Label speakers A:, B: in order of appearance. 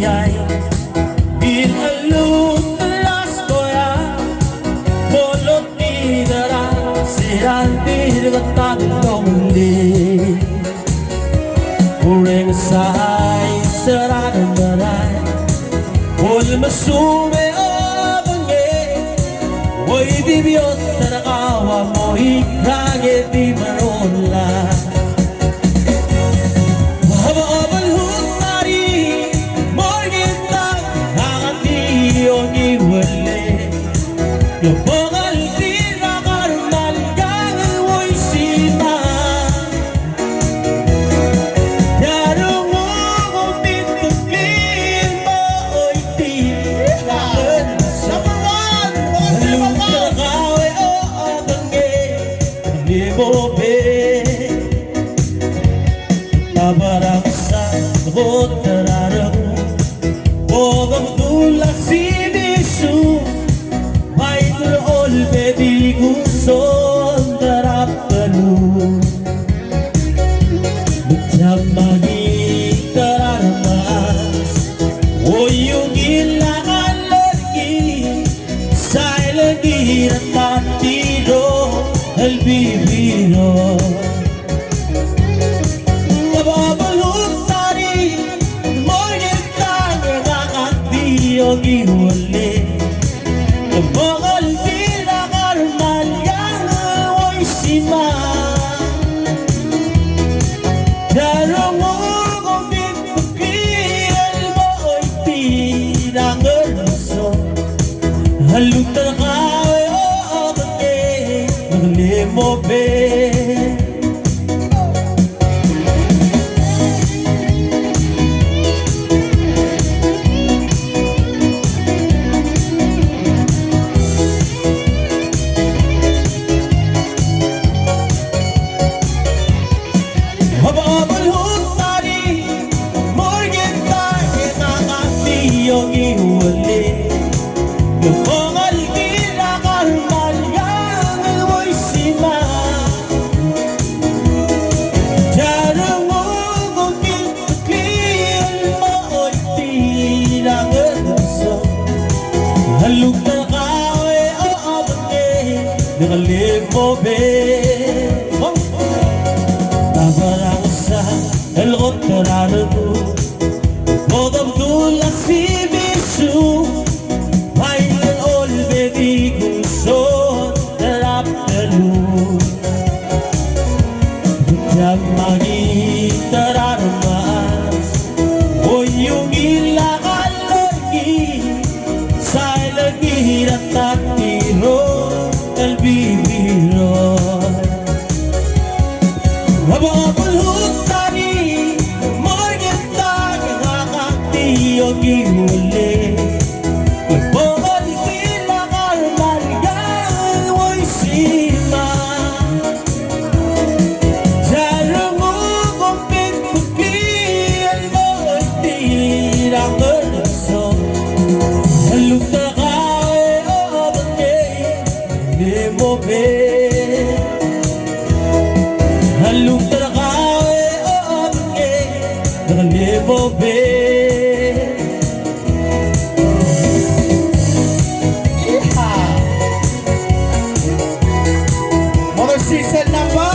A: ai bin alu las koya bolo tidara siran bir gata dongli ureng sai seran marai bol masume obange oi bibiot tarakawa mo ikage di marola Tabaraksa botararang Bogam dula sinisu Maitul olbe di guson darap kanu Bukjam magi tararmas Oyung ilangan lagi Say lagi ratiro Albibiro yogi wale bogal tira karmal yang oy sima darong urgo bitpil mo oy tira ngerso haluk tarakawe o abake maglimo be yogi wale bogal tira karmal yang oy sima jarang urgo bitpil mo oy tira ngerso haluk tarakawe o abake nakalimo be tabaraksa elgot tararadu Bodam dula sibisu Mailan olbe di guson darap dalu Bukjam magi tararmas Oyung ilakan lagi Say lagi ratatiro Albibiro Wababul hutani yogi wale bogal tira karmal yang oy sima jarang urgo bitpil mo oy tira ngerso haluk tarakawe o abake limo be haluk tarakawe o abake limo be Season number